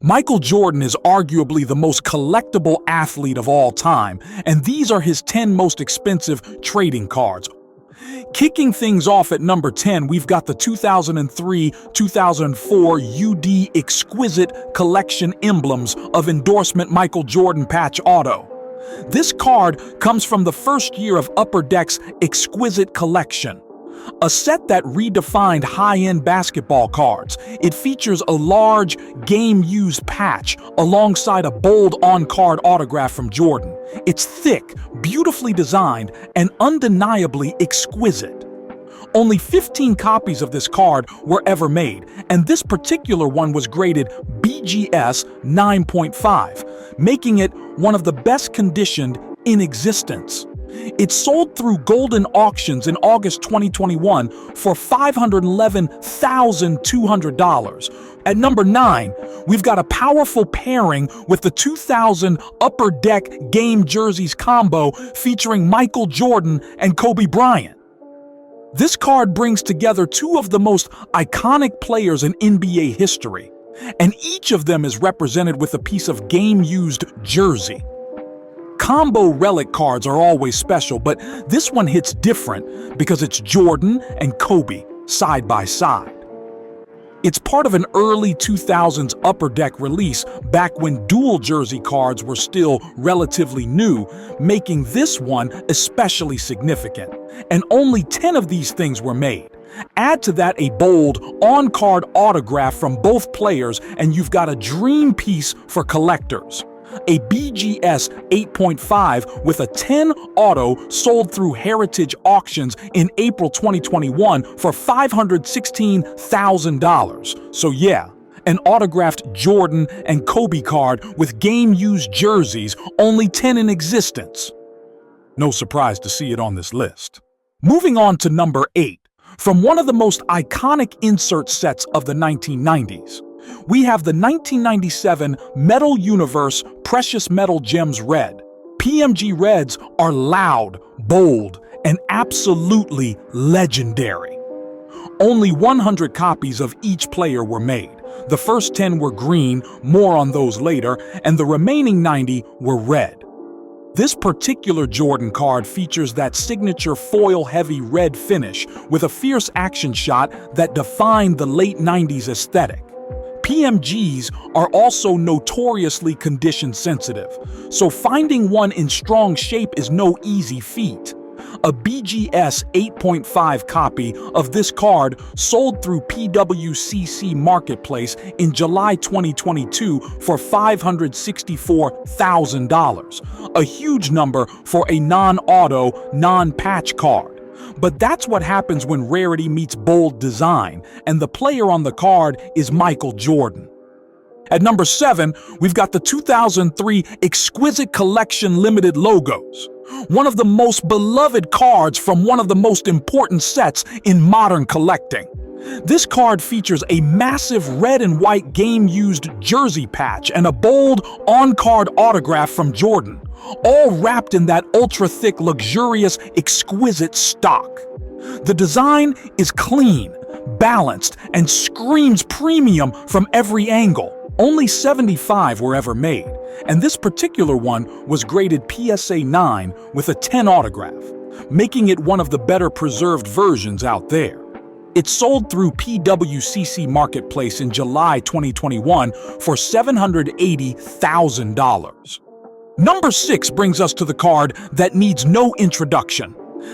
Michael Jordan is arguably the most collectible athlete of all time, and these are his 10 most expensive trading cards. Kicking things off at number 10, we've got the 2003-2004 UD Exquisite Collection Emblems of Endorsement Michael Jordan Patch Auto. This card comes from the first year of Upper Deck's Exquisite Collection, a set that redefined high-end basketball cards. It features a large, game-used patch alongside a bold on-card autograph from Jordan. It's thick, beautifully designed, and undeniably exquisite. Only 15 copies of this card were ever made, and this particular one was graded BGS 9.5, making it one of the best conditioned in existence. It sold through Goldin Auctions in August 2021 for $511,200. At number 9, we've got a powerful pairing with the 2000 Upper Deck Game Jerseys combo featuring Michael Jordan and Kobe Bryant. This card brings together two of the most iconic players in NBA history, and each of them is represented with a piece of game-used jersey. Combo relic cards are always special, but this one hits different because it's Jordan and Kobe side by side. It's part of an early 2000s Upper Deck release back when dual jersey cards were still relatively new, making this one especially significant. And only 10 of these things were made. Add to that a bold, on-card autograph from both players, and you've got a dream piece for collectors. A BGS 8.5 with a 10 auto sold through Heritage Auctions in April 2021 for $516,000. So yeah, an autographed Jordan and Kobe card with game-used jerseys, only 10 in existence. No surprise to see it on this list. Moving on to number 8, from one of the most iconic insert sets of the 1990s. We have the 1997 Metal Universe Precious Metal Gems Red. PMG Reds are loud, bold, and absolutely legendary. Only 100 copies of each player were made. The first 10 were green, more on those later, and the remaining 90 were red. This particular Jordan card features that signature foil-heavy red finish with a fierce action shot that defined the late 90s aesthetic. PMGs are also notoriously condition sensitive, so finding one in strong shape is no easy feat. A BGS 8.5 copy of this card sold through PWCC Marketplace in July 2022 for $564,000, a huge number for a non-auto, non-patch card. But that's what happens when rarity meets bold design, and the player on the card is Michael Jordan. At number 7, we've got the 2003 Exquisite Collection Limited Logos, one of the most beloved cards from one of the most important sets in modern collecting. This card features a massive red and white game-used jersey patch and a bold on-card autograph from Jordan, all wrapped in that ultra-thick, luxurious, exquisite stock. The design is clean, balanced, and screams premium from every angle. Only 75 were ever made, and this particular one was graded PSA 9 with a 10 autograph, making it one of the better preserved versions out there. It sold through PWCC Marketplace in July 2021 for $780,000. Number 6 brings us to the card that needs no introduction,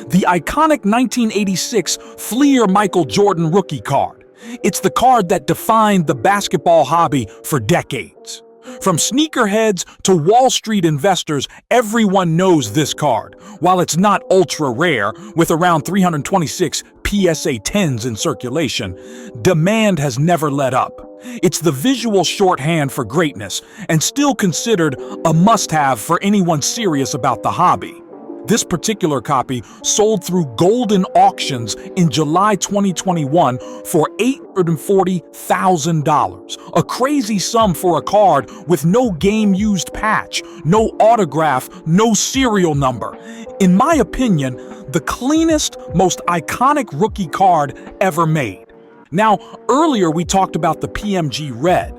the iconic 1986 Fleer Michael Jordan rookie card. It's the card that defined the basketball hobby for decades. From sneakerheads to Wall Street investors, everyone knows this card. While it's not ultra rare, with around 326 PSA 10s in circulation, demand has never let up. It's the visual shorthand for greatness, and still considered a must-have for anyone serious about the hobby. This particular copy sold through Goldin Auctions in July 2021 for $840,000, a crazy sum for a card with no game-used patch, no autograph, no serial number. In my opinion, the cleanest, most iconic rookie card ever made. Now, earlier we talked about the PMG Red.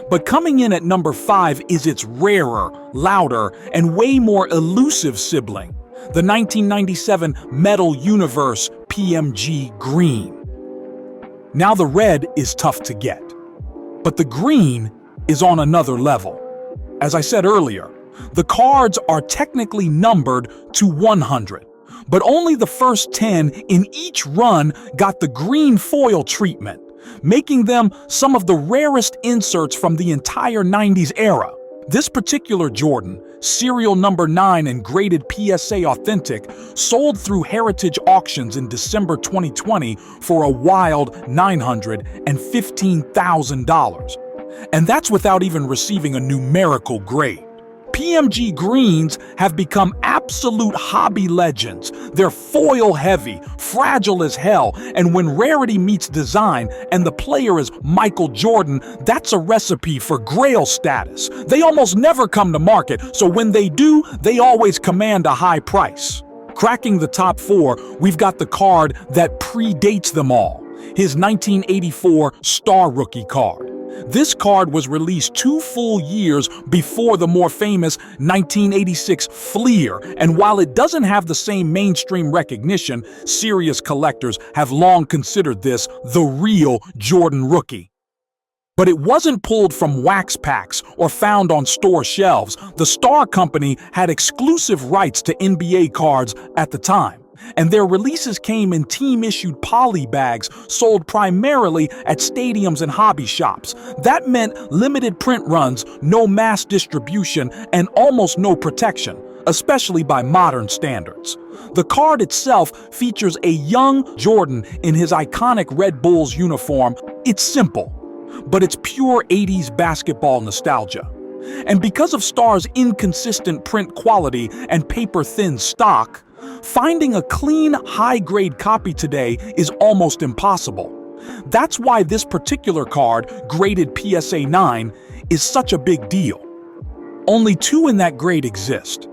But coming in at number 5 is its rarer, louder, and way more elusive sibling, the 1997 Metal Universe PMG Green. Now the red is tough to get, but the green is on another level. As I said earlier, the cards are technically numbered to 100, but only the first 10 in each run got the green foil treatment, making them some of the rarest inserts from the entire 90s era. This particular Jordan, serial number 9 and graded PSA authentic, sold through Heritage Auctions in December 2020 for a wild $915,000. And that's without even receiving a numerical grade. PMG Greens have become absolute hobby legends. They're foil heavy, fragile as hell, and when rarity meets design and the player is Michael Jordan, that's a recipe for grail status. They almost never come to market, so when they do, they always command a high price. Cracking the top 4, we've got the card that predates them all, his 1984 Star Rookie card. This card was released 2 full years before the more famous 1986 Fleer, and while it doesn't have the same mainstream recognition, serious collectors have long considered this the real Jordan Rookie. But it wasn't pulled from wax packs or found on store shelves. The Star Company had exclusive rights to NBA cards at the time, and their releases came in team-issued poly bags sold primarily at stadiums and hobby shops. That meant limited print runs, no mass distribution, and almost no protection, especially by modern standards. The card itself features a young Jordan in his iconic Red Bulls uniform. It's simple, but it's pure 80s basketball nostalgia. And because of Star's inconsistent print quality and paper-thin stock, finding a clean, high-grade copy today is almost impossible. That's why this particular card, graded PSA 9, is such a big deal. Only 2 in that grade exist.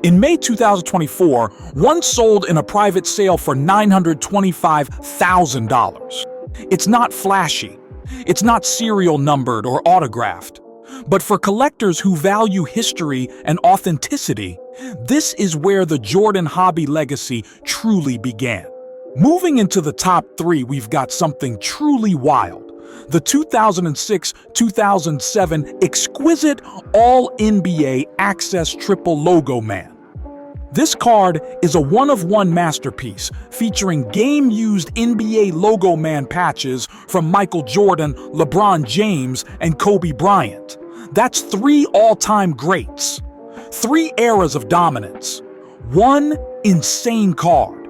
In May 2024, one sold in a private sale for $925,000. It's not flashy. It's not serial numbered or autographed. But for collectors who value history and authenticity, this is where the Jordan hobby legacy truly began. Moving into the top 3, we've got something truly wild. The 2006-2007 Exquisite AllNBA Access Triple Logoman. This card is a one-of-one masterpiece featuring game-used NBA Logoman patches from Michael Jordan, LeBron James, and Kobe Bryant. That's 3 all-time greats. 3 eras of dominance. One insane card.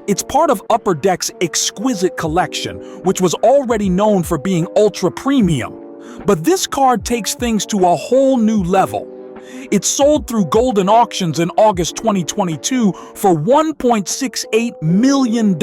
It's part of Upper Deck's Exquisite collection, which was already known for being ultra-premium. But this card takes things to a whole new level. It sold through Goldin Auctions in August 2022 for $1.68 million.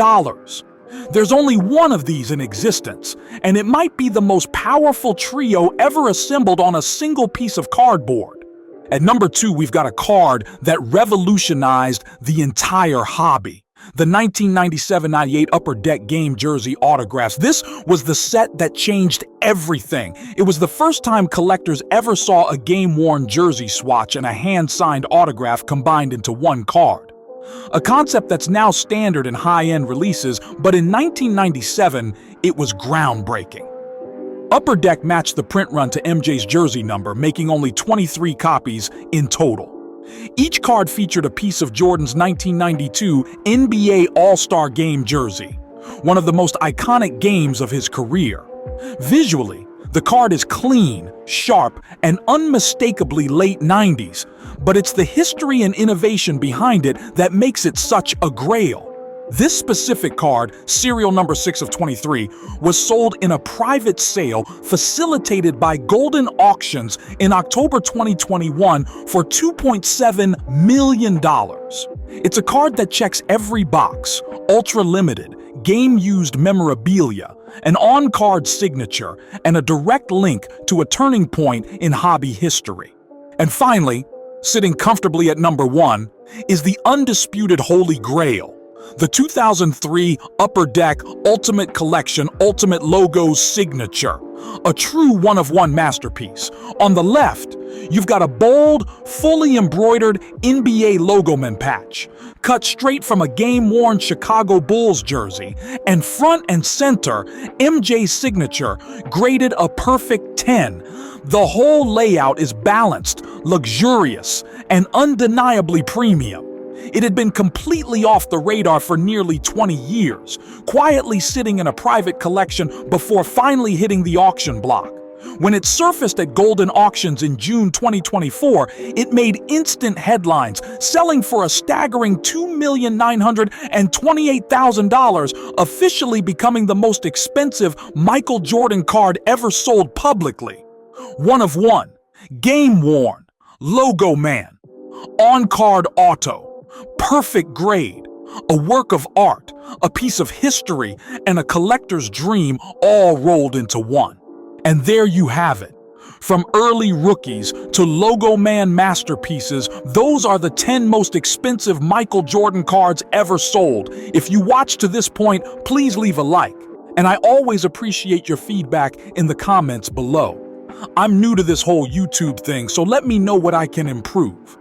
There's only one of these in existence, and it might be the most powerful trio ever assembled on a single piece of cardboard. At number 2, we've got a card that revolutionized the entire hobby. The 1997-98 Upper Deck game jersey autographs. This was the set that changed everything. It was the first time collectors ever saw a game-worn jersey swatch and a hand-signed autograph combined into one card. A concept that's now standard in high-end releases, but in 1997, it was groundbreaking. Upper Deck matched the print run to MJ's jersey number, making only 23 copies in total. Each card featured a piece of Jordan's 1992 NBA All-Star Game jersey, one of the most iconic games of his career. Visually, the card is clean, sharp, and unmistakably late 90s, but it's the history and innovation behind it that makes it such a grail. This specific card, serial number 6 of 23, was sold in a private sale facilitated by Goldin Auctions in October 2021 for $2.7 million. It's a card that checks every box: ultra-limited, game-used memorabilia, an on-card signature, and a direct link to a turning point in hobby history. And finally, sitting comfortably at number 1, is the undisputed Holy Grail, The 2003 Upper Deck Ultimate Collection Ultimate Logos Signature, a true one-of-one masterpiece. On the left, you've got a bold, fully embroidered NBA Logoman patch, cut straight from a game-worn Chicago Bulls jersey, and front and center, MJ's signature, graded a perfect 10. The whole layout is balanced, luxurious, and undeniably premium. It had been completely off the radar for nearly 20 years, quietly sitting in a private collection before finally hitting the auction block. When it surfaced at Goldin Auctions in June 2024, it made instant headlines, selling for a staggering $2,928,000, officially becoming the most expensive Michael Jordan card ever sold publicly. One of one, game-worn, Logoman, on-card auto, perfect grade, a work of art, a piece of history, and a collector's dream all rolled into one. And there you have it. From early rookies to Logoman masterpieces, those are the 10 most expensive Michael Jordan cards ever sold. If you watched to this point, please leave a like. And I always appreciate your feedback in the comments below. I'm new to this whole YouTube thing, so let me know what I can improve.